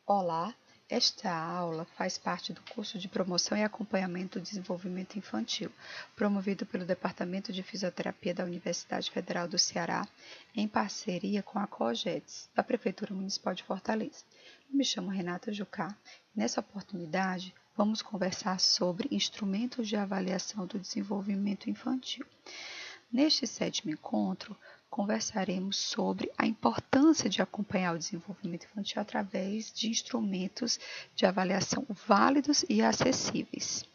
Olá, esta aula faz parte do curso de Promoção e Acompanhamento do Desenvolvimento Infantil, promovido pelo Departamento de Fisioterapia da Universidade Federal do Ceará, em parceria com a COGEDS, da Prefeitura Municipal de Fortaleza. Eu me chamo Renata Jucá e nessa oportunidade vamos conversar sobre instrumentos de avaliação do desenvolvimento infantil. Neste sétimo encontro, conversaremos sobre a importância de acompanhar o desenvolvimento infantil através de instrumentos de avaliação válidos e acessíveis,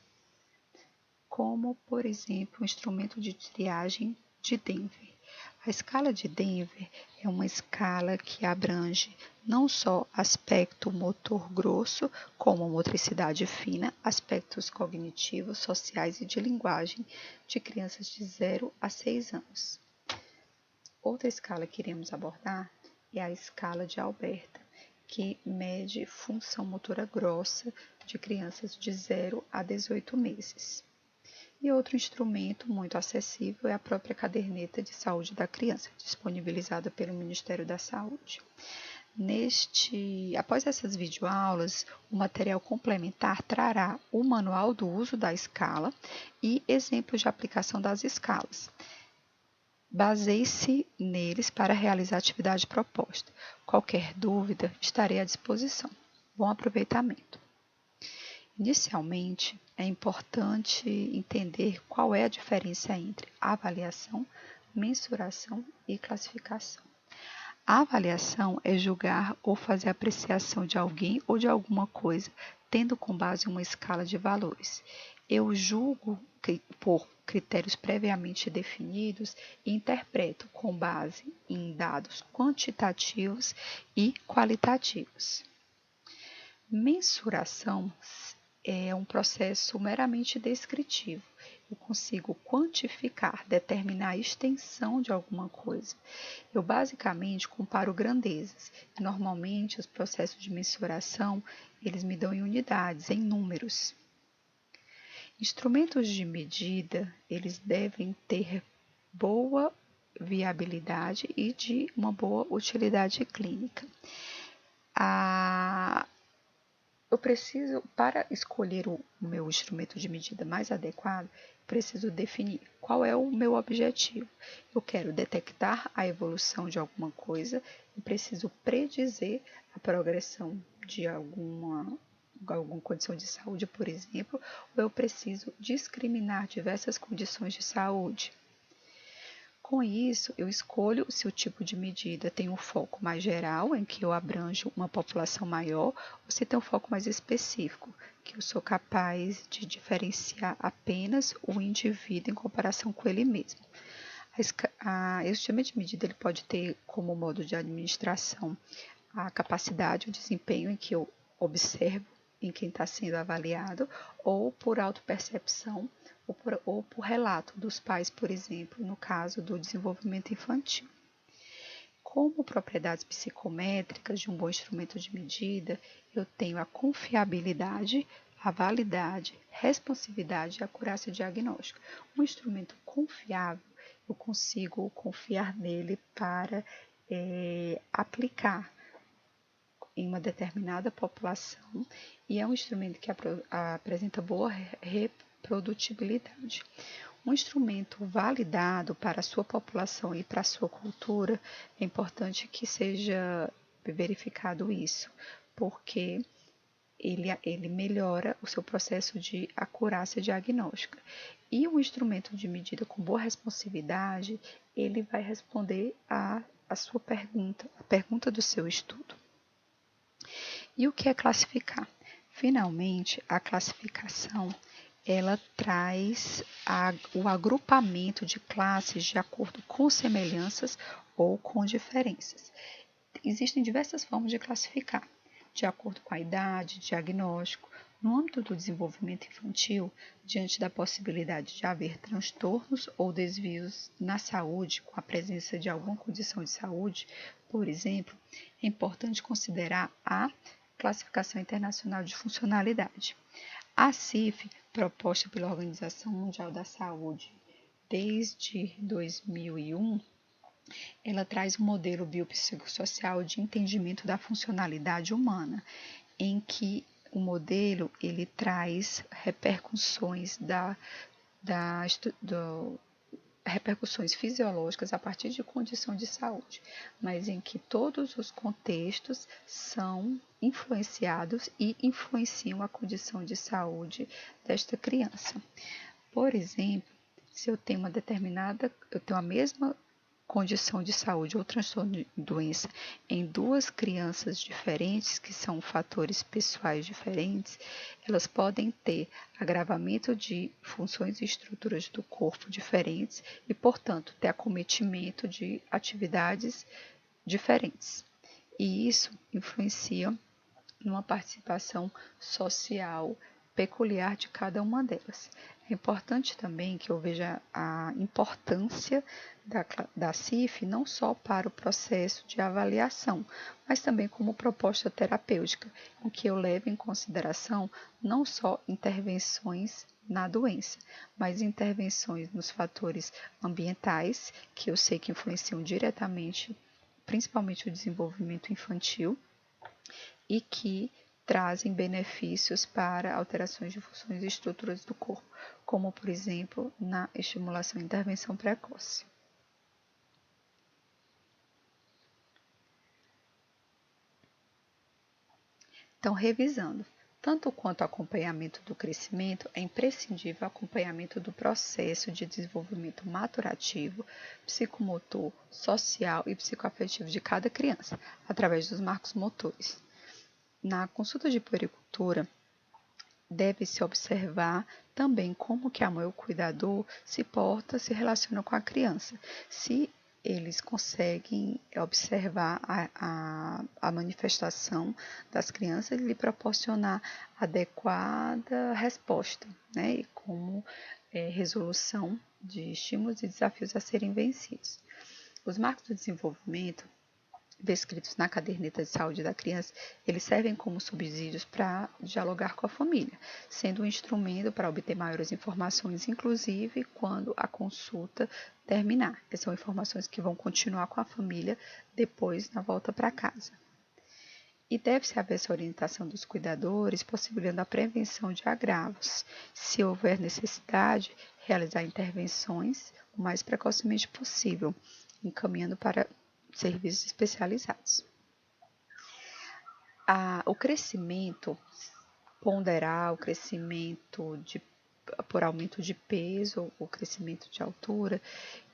como, por exemplo, o instrumento de triagem de Denver. A escala de Denver é uma escala que abrange não só aspecto motor grosso, como motricidade fina, aspectos cognitivos, sociais e de linguagem de crianças de 0 a 6 anos. Outra escala que iremos abordar é a escala de Alberta, que mede função motora grossa de crianças de 0 a 18 meses. E outro instrumento muito acessível é a própria caderneta de saúde da criança, disponibilizada pelo Ministério da Saúde. Após essas videoaulas, o material complementar trará o manual do uso da escala e exemplos de aplicação das escalas. Baseie-se neles para realizar a atividade proposta. Qualquer dúvida, estarei à disposição. Bom aproveitamento! Inicialmente, é importante entender qual é a diferença entre avaliação, mensuração e classificação. A avaliação é julgar ou fazer apreciação de alguém ou de alguma coisa, tendo com base uma escala de valores. Eu julgo por critérios previamente definidos e interpreto com base em dados quantitativos e qualitativos. Mensuração é um processo meramente descritivo. Eu consigo quantificar, determinar a extensão de alguma coisa. Eu basicamente comparo grandezas. Normalmente, os processos de mensuração, eles me dão em unidades, em números. Instrumentos de medida, eles devem ter boa viabilidade e de uma boa utilidade clínica. Eu preciso, para escolher o meu instrumento de medida mais adequado, preciso definir qual é o meu objetivo. Eu quero detectar a evolução de alguma coisa, eu preciso predizer a progressão de alguma condição de saúde, por exemplo, ou eu preciso discriminar diversas condições de saúde. Com isso, eu escolho se o tipo de medida tem um foco mais geral, em que eu abranjo uma população maior, ou se tem um foco mais específico, que eu sou capaz de diferenciar apenas o indivíduo em comparação com ele mesmo. Esse tipo de medida ele pode ter como modo de administração a capacidade, o desempenho em que eu observo em quem está sendo avaliado, ou por autopercepção, ou por relato dos pais, por exemplo, no caso do desenvolvimento infantil. Como propriedades psicométricas de um bom instrumento de medida, eu tenho a confiabilidade, a validade, responsividade e acurácia diagnóstica. Um instrumento confiável, eu consigo confiar nele para aplicar em uma determinada população e é um instrumento que apresenta boa reprodutibilidade. Um instrumento validado para a sua população e para a sua cultura, é importante que seja verificado isso, porque ele melhora o seu processo de acurácia diagnóstica. E um instrumento de medida com boa responsividade, ele vai responder a sua pergunta, a pergunta do seu estudo. E o que é classificar? Finalmente, a classificação ela traz o agrupamento de classes de acordo com semelhanças ou com diferenças. Existem diversas formas de classificar, de acordo com a idade, diagnóstico. No âmbito do desenvolvimento infantil, diante da possibilidade de haver transtornos ou desvios na saúde, com a presença de alguma condição de saúde, por exemplo, é importante considerar a Classificação Internacional de Funcionalidade. A CIF, proposta pela Organização Mundial da Saúde desde 2001, ela traz um modelo biopsicossocial de entendimento da funcionalidade humana, em que o modelo ele traz repercussões repercussões fisiológicas a partir de condição de saúde, mas em que todos os contextos são influenciados e influenciam a condição de saúde desta criança. Por exemplo, se eu tenho eu tenho a mesma condição de saúde ou transtorno de doença em duas crianças diferentes, que são fatores pessoais diferentes, elas podem ter agravamento de funções e estruturas do corpo diferentes e, portanto, ter acometimento de atividades diferentes. E isso influencia numa participação social peculiar de cada uma delas. É importante também que eu veja a importância da CIF não só para o processo de avaliação, mas também como proposta terapêutica, em que eu levo em consideração não só intervenções na doença, mas intervenções nos fatores ambientais, que eu sei que influenciam diretamente, principalmente o desenvolvimento infantil, e que trazem benefícios para alterações de funções e estruturas do corpo, como, por exemplo, na estimulação e intervenção precoce. Então, revisando, tanto quanto o acompanhamento do crescimento, é imprescindível o acompanhamento do processo de desenvolvimento maturativo, psicomotor, social e psicoafetivo de cada criança, através dos marcos motores. Na consulta de puericultura, deve-se observar também como que a mãe ou o cuidador se porta, se relaciona com a criança. Se eles conseguem observar a manifestação das crianças e lhe proporcionar adequada resposta, né? E como resolução de estímulos e desafios a serem vencidos. Os marcos do desenvolvimento descritos na caderneta de saúde da criança, eles servem como subsídios para dialogar com a família, sendo um instrumento para obter maiores informações, inclusive quando a consulta terminar. Essas são informações que vão continuar com a família depois na volta para casa. E deve-se haver essa orientação dos cuidadores, possibilitando a prevenção de agravos. Se houver necessidade, realizar intervenções o mais precocemente possível, encaminhando para serviços especializados. O crescimento ponderal, o crescimento por aumento de peso, o crescimento de altura,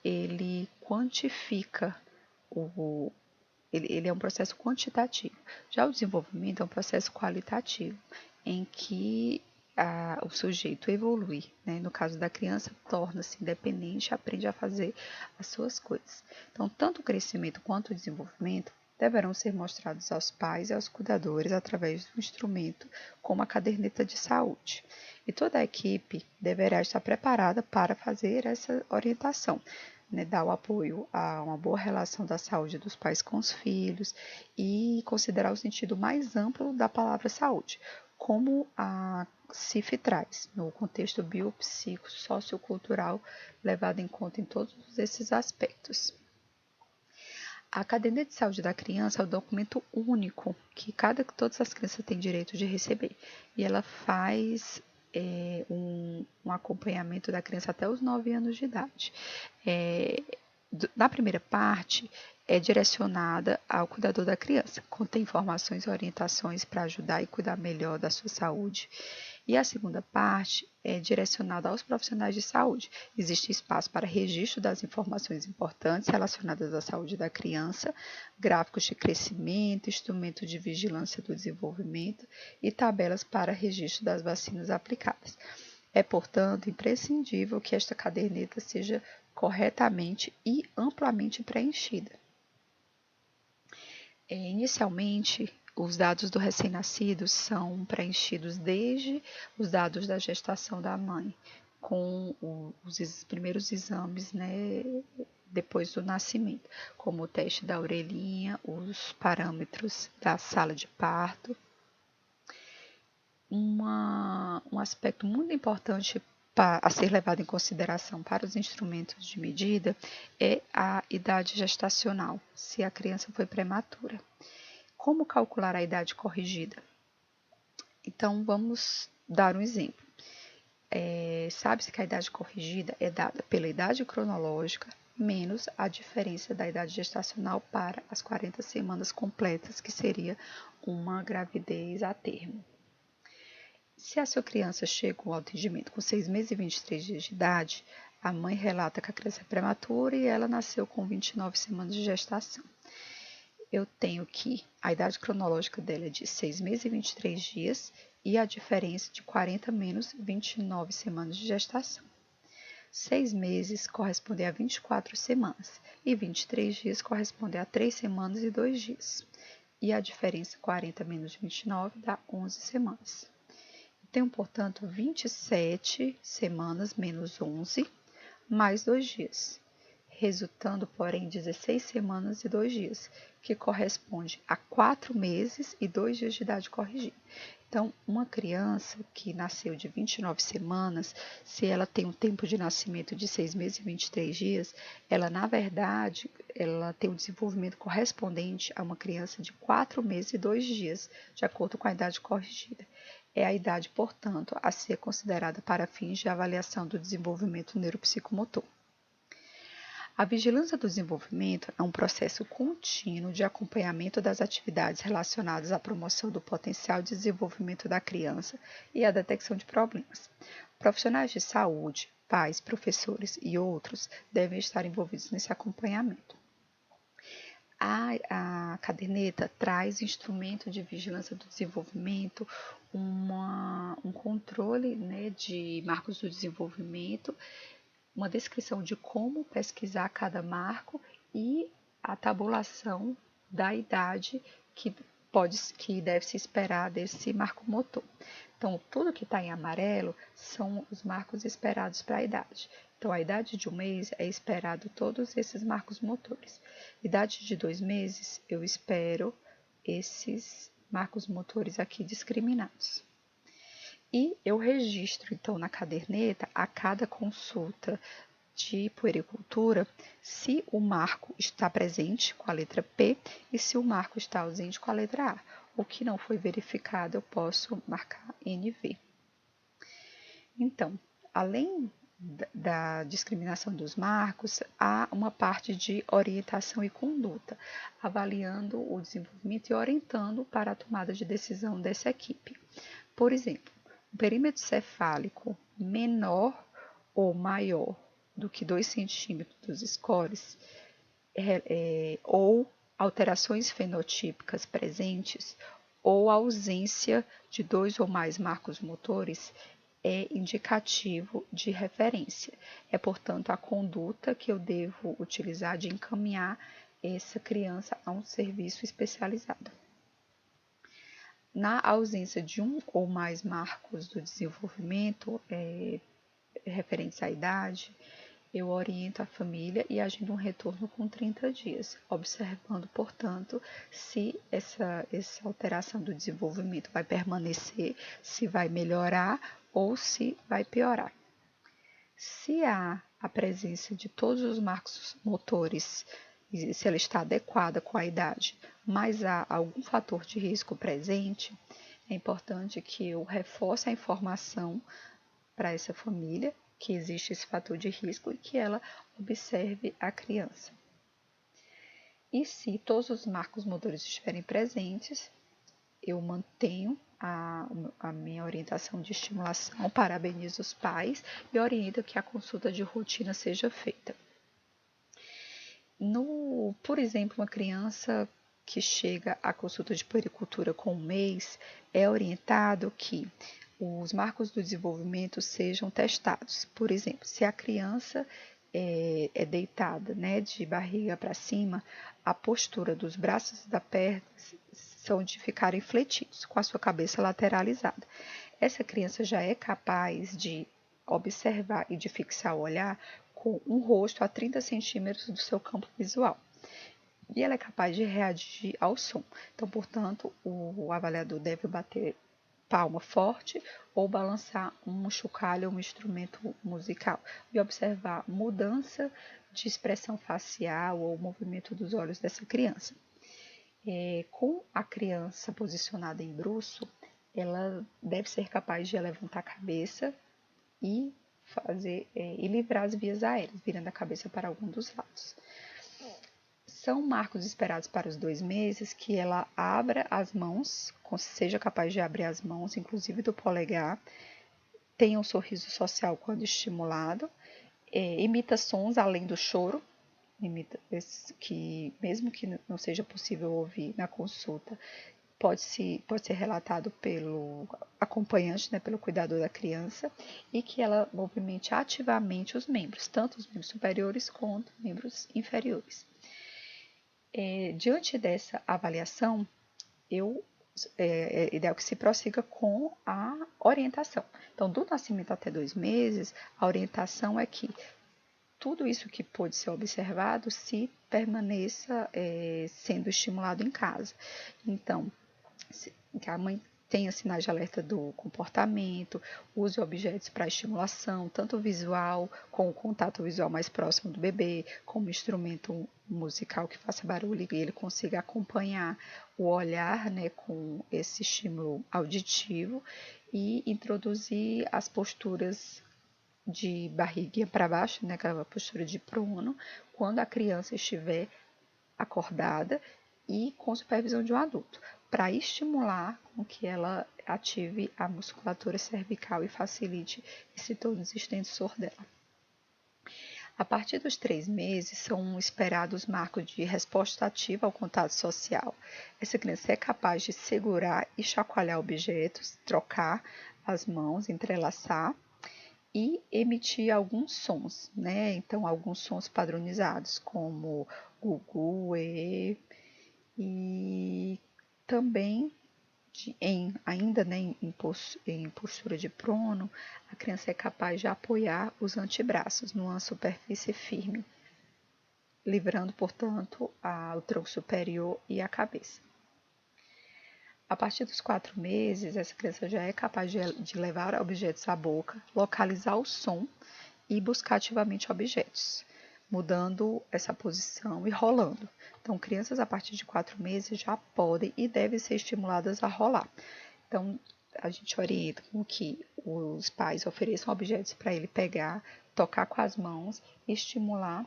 ele quantifica ele é um processo quantitativo. Já o desenvolvimento é um processo qualitativo, em que o sujeito evolui, né? No caso da criança, torna-se independente, aprende a fazer as suas coisas. Então, tanto o crescimento quanto o desenvolvimento deverão ser mostrados aos pais e aos cuidadores através do instrumento como a caderneta de saúde. E toda a equipe deverá estar preparada para fazer essa orientação, né, dar o apoio a uma boa relação da saúde dos pais com os filhos e considerar o sentido mais amplo da palavra saúde, como a CIF traz, no contexto biopsico-sociocultural, levado em conta em todos esses aspectos. A caderneta de saúde da criança é um documento único que todas as crianças têm direito de receber, e ela faz um acompanhamento da criança até os 9 anos de idade. Na primeira parte, é direcionada ao cuidador da criança, contém informações e orientações para ajudar e cuidar melhor da sua saúde. E a segunda parte é direcionada aos profissionais de saúde. Existe espaço para registro das informações importantes relacionadas à saúde da criança, gráficos de crescimento, instrumento de vigilância do desenvolvimento e tabelas para registro das vacinas aplicadas. É, portanto, imprescindível que esta caderneta seja corretamente e amplamente preenchida. Inicialmente, os dados do recém-nascido são preenchidos desde os dados da gestação da mãe, com os primeiros exames, né, depois do nascimento, como o teste da orelhinha, os parâmetros da sala de parto. Um aspecto muito importante a ser levado em consideração para os instrumentos de medida é a idade gestacional, se a criança foi prematura. Como calcular a idade corrigida? Então, vamos dar um exemplo. Sabe-se que a idade corrigida é dada pela idade cronológica menos a diferença da idade gestacional para as 40 semanas completas, que seria uma gravidez a termo. Se a sua criança chega ao atendimento com 6 meses e 23 dias de idade, a mãe relata que a criança é prematura e ela nasceu com 29 semanas de gestação. Eu tenho que a idade cronológica dela é de 6 meses e 23 dias e a diferença de 40 menos 29 semanas de gestação. 6 meses corresponde a 24 semanas e 23 dias corresponde a 3 semanas e 2 dias. E a diferença 40 menos 29 dá 11 semanas. Tenho, portanto, 27 semanas menos 11, mais 2 dias, resultando, porém, 16 semanas e 2 dias, que corresponde a 4 meses e 2 dias de idade corrigida. Então, uma criança que nasceu de 29 semanas, se ela tem um tempo de nascimento de 6 meses e 23 dias, ela, na verdade, ela tem um desenvolvimento correspondente a uma criança de 4 meses e 2 dias, de acordo com a idade corrigida. É a idade, portanto, a ser considerada para fins de avaliação do desenvolvimento neuropsicomotor. A vigilância do desenvolvimento é um processo contínuo de acompanhamento das atividades relacionadas à promoção do potencial de desenvolvimento da criança e à detecção de problemas. Profissionais de saúde, pais, professores e outros devem estar envolvidos nesse acompanhamento. A caderneta traz instrumento de vigilância do desenvolvimento, um controle, né, de marcos do desenvolvimento, uma descrição de como pesquisar cada marco e a tabulação da idade que deve se esperar desse marco motor. Então, tudo que está em amarelo são os marcos esperados para a idade. Então, a idade de 1 mês é esperado todos esses marcos motores. Idade de 2 meses, eu espero esses marcos motores aqui discriminados. E eu registro, então, na caderneta, a cada consulta de puericultura, se o marco está presente com a letra P e se o marco está ausente com a letra A. O que não foi verificado, eu posso marcar NV. Então, além da discriminação dos marcos, há uma parte de orientação e conduta, avaliando o desenvolvimento e orientando para a tomada de decisão dessa equipe. Por exemplo, um perímetro cefálico menor ou maior do que 2 centímetros dos scores, ou alterações fenotípicas presentes, ou ausência de 2 ou mais marcos motores, é indicativo de referência. É, portanto, a conduta que eu devo utilizar de encaminhar essa criança a um serviço especializado. Na ausência de 1 ou mais marcos do desenvolvimento referentes à idade, eu oriento a família e agendo um retorno com 30 dias, observando, portanto, se essa alteração do desenvolvimento vai permanecer, se vai melhorar ou se vai piorar. Se há a presença de todos os marcos motores, se ela está adequada com a idade, mas há algum fator de risco presente, é importante que eu reforce a informação para essa família que existe esse fator de risco e que ela observe a criança. E se todos os marcos motores estiverem presentes, eu mantenho a minha orientação de estimulação, parabenizo os pais e oriento que a consulta de rotina seja feita. Por exemplo, uma criança que chega à consulta de puericultura com 1 mês, é orientado que os marcos do desenvolvimento sejam testados. Por exemplo, se a criança é deitada, né, de barriga para cima, a postura dos braços e da perna são de ficarem fletidos, com a sua cabeça lateralizada. Essa criança já é capaz de observar e de fixar o olhar com um rosto a 30 centímetros do seu campo visual. E ela é capaz de reagir ao som. Então, portanto, o avaliador deve bater palma forte ou balançar um chocalho ou um instrumento musical. E observar mudança de expressão facial ou movimento dos olhos dessa criança. Com a criança posicionada em bruço, ela deve ser capaz de levantar a cabeça e e livrar as vias aéreas, virando a cabeça para algum dos lados. São marcos esperados para os 2 meses que ela abra as mãos, seja capaz de abrir as mãos, inclusive do polegar, tenha um sorriso social quando estimulado, imita sons além do choro, que mesmo que não seja possível ouvir na consulta, pode ser relatado pelo acompanhante, né, pelo cuidador da criança, e que ela movimente ativamente os membros, tanto os membros superiores quanto os membros inferiores. Diante dessa avaliação, é ideal que se prossiga com a orientação. Então, do nascimento até 2 meses, a orientação é que tudo isso que pode ser observado se permaneça sendo estimulado em casa. Então, que a mãe tenha sinais de alerta do comportamento, use objetos para estimulação, tanto visual, com o contato visual mais próximo do bebê, como instrumento musical que faça barulho e ele consiga acompanhar o olhar, né, com esse estímulo auditivo, e introduzir as posturas de barriguinha para baixo, né, aquela postura de prono, quando a criança estiver acordada e com supervisão de um adulto, para estimular com que ela ative a musculatura cervical e facilite esse tônus extensor dela. A partir dos 3 meses, são esperados marcos de resposta ativa ao contato social. Essa criança é capaz de segurar e chacoalhar objetos, trocar as mãos, entrelaçar e emitir alguns sons, né? Então, alguns sons padronizados, como gugu, e também ainda, né, em postura de prono, a criança é capaz de apoiar os antebraços numa superfície firme, livrando, portanto, o tronco superior e a cabeça. A partir dos 4 meses, essa criança já é capaz de levar objetos à boca, localizar o som e buscar ativamente objetos, mudando essa posição e rolando. Então, crianças a partir de 4 meses já podem e devem ser estimuladas a rolar. Então, a gente orienta com que os pais ofereçam objetos para ele pegar, tocar com as mãos e estimular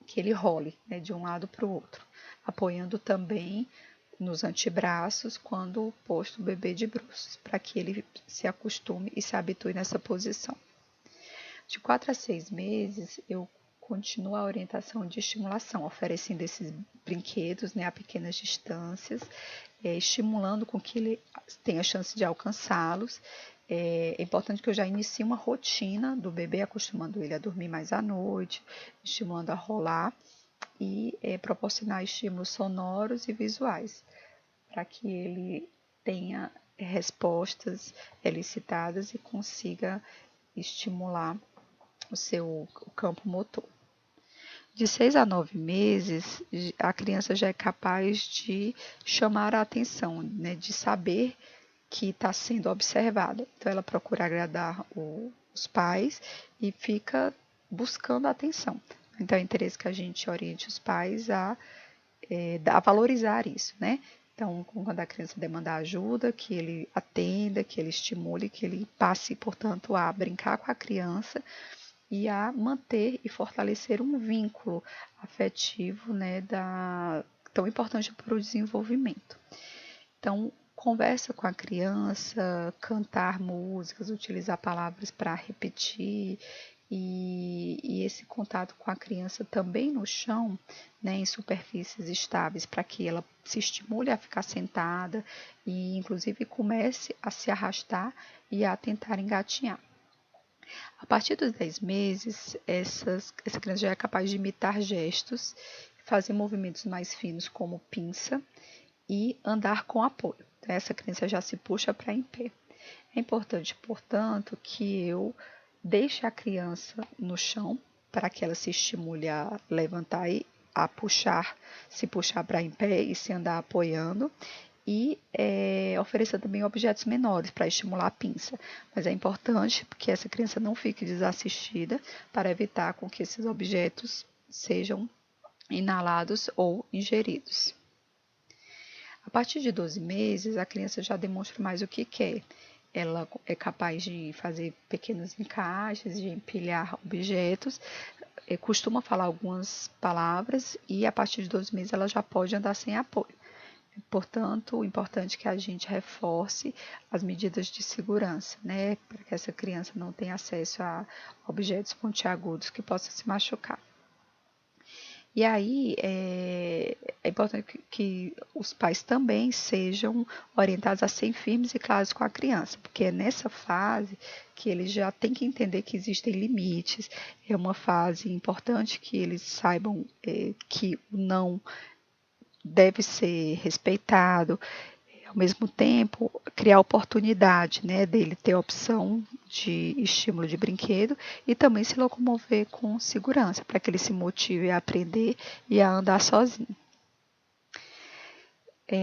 que ele role, né, de um lado para o outro, apoiando também nos antebraços quando posto o bebê de bruços, para que ele se acostume e se habitue nessa posição. De 4 a 6 meses, eu continuo a orientação de estimulação, oferecendo esses brinquedos, né, a pequenas distâncias, estimulando com que ele tenha chance de alcançá-los. É importante que eu já inicie uma rotina do bebê, acostumando ele a dormir mais à noite, estimulando a rolar e proporcionar estímulos sonoros e visuais, para que ele tenha respostas elicitadas e consiga estimular o campo motor. De 6 a 9 meses, a criança já é capaz de chamar a atenção, né, de saber que está sendo observada. Então, ela procura agradar os pais e fica buscando a atenção. Então, é interesse que a gente oriente os pais a valorizar isso, né? Então, quando a criança demandar ajuda, que ele atenda, que ele estimule, que ele passe, portanto, a brincar com a criança e a manter e fortalecer um vínculo afetivo, né, tão importante para o desenvolvimento. Então, conversa com a criança, cantar músicas, utilizar palavras para repetir, e esse contato com a criança também no chão, né, em superfícies estáveis, para que ela se estimule a ficar sentada e, inclusive, comece a se arrastar e a tentar engatinhar. A partir dos 10 meses, essa criança já é capaz de imitar gestos, fazer movimentos mais finos como pinça e andar com apoio. Então, essa criança já se puxa para em pé. É importante, portanto, que eu deixe a criança no chão para que ela se estimule a levantar e a puxar, se puxar para em pé e se andar apoiando. e oferecer também objetos menores para estimular a pinça. Mas é importante que essa criança não fique desassistida para evitar com que esses objetos sejam inalados ou ingeridos. A partir de 12 meses, a criança já demonstra mais o que quer. Ela é capaz de fazer pequenos encaixes, de empilhar objetos, costuma falar algumas palavras e a partir de 12 meses ela já pode andar sem apoio. Portanto, é importante que a gente reforce as medidas de segurança, né, para que essa criança não tenha acesso a objetos pontiagudos que possam se machucar. E aí é importante que os pais também sejam orientados a ser firmes e claros com a criança, porque é nessa fase que eles já têm que entender que existem limites, é uma fase importante que eles saibam que o não deve ser respeitado, ao mesmo tempo criar oportunidade, né, dele ter a opção de estímulo de brinquedo e também se locomover com segurança, para que ele se motive a aprender e a andar sozinho.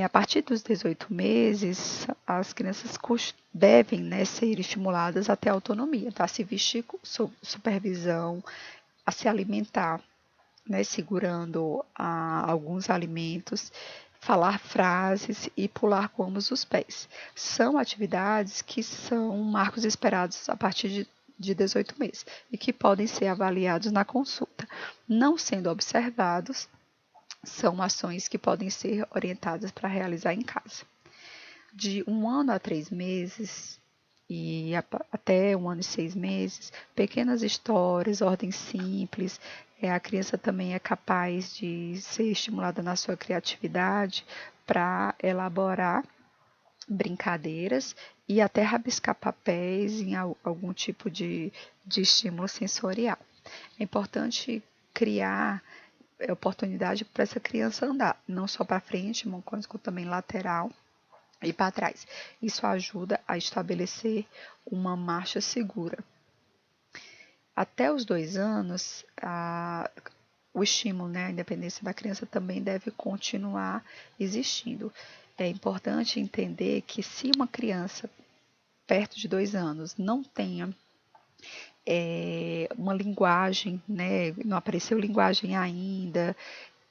A partir dos 18 meses, as crianças devem, né, ser estimuladas até a autonomia, tá? A se vestir sob supervisão, a se alimentar, né, segurando alguns alimentos, falar frases e pular com ambos os pés. São atividades que são marcos esperados a partir de 18 meses e que podem ser avaliados na consulta. Não sendo observados, são ações que podem ser orientadas para realizar em casa. De 1 ano a 3 meses e até 1 ano e 6 meses, pequenas histórias, ordem simples. A criança também é capaz de ser estimulada na sua criatividade para elaborar brincadeiras e até rabiscar papéis em algum tipo de estímulo sensorial. É importante criar oportunidade para essa criança andar, não só para frente, mas também lateral e para trás. Isso ajuda a estabelecer uma marcha segura. Até os 2 anos, o estímulo, né, a independência da criança também deve continuar existindo. É importante entender que se uma criança perto de 2 anos não tenha uma linguagem, né, não apareceu linguagem ainda,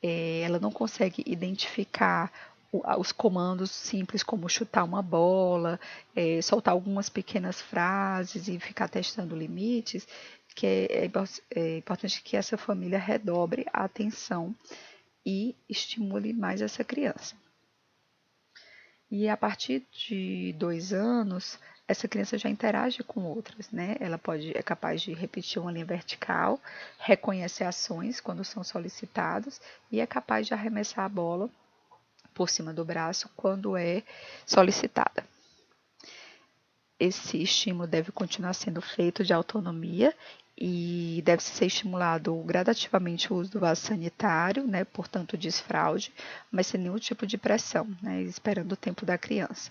ela não consegue identificar os comandos simples como chutar uma bola, soltar algumas pequenas frases e ficar testando limites, que é importante que essa família redobre a atenção e estimule mais essa criança. E a partir de 2 anos, essa criança já interage com outras, né? Ela é capaz de repetir uma linha vertical, reconhecer ações quando são solicitadas e é capaz de arremessar a bola por cima do braço quando é solicitada. Esse estímulo deve continuar sendo feito de autonomia e deve ser estimulado gradativamente o uso do vaso sanitário, né, portanto desfraude, mas sem nenhum tipo de pressão, né, esperando o tempo da criança.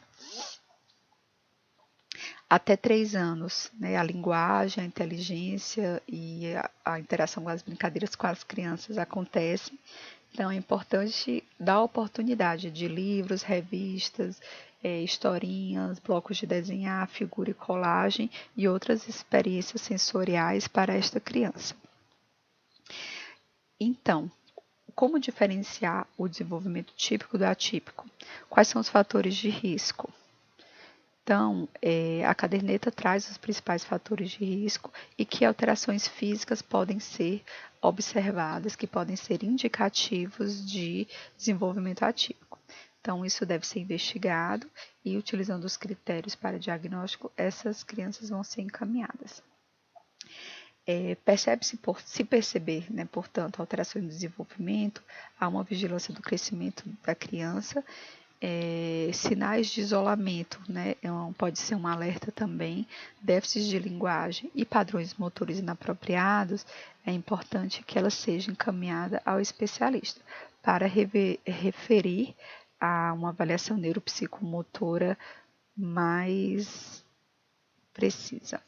Até 3 anos, né, a linguagem, a inteligência e a interação com as brincadeiras com as crianças acontecem. Então, é importante dar oportunidade de livros, revistas, historinhas, blocos de desenhar, figura e colagem e outras experiências sensoriais para esta criança. Então, como diferenciar o desenvolvimento típico do atípico? Quais são os fatores de risco? Então, a caderneta traz os principais fatores de risco e que alterações físicas podem ser observadas, que podem ser indicativos de desenvolvimento atípico. Então, isso deve ser investigado e, utilizando os critérios para diagnóstico, essas crianças vão ser encaminhadas. Se perceber, né, portanto, alterações no desenvolvimento, há uma vigilância do crescimento da criança. Sinais de isolamento, né, pode ser um alerta também, déficits de linguagem e padrões motores inapropriados, é importante que ela seja encaminhada ao especialista para referir a uma avaliação neuropsicomotora mais precisa.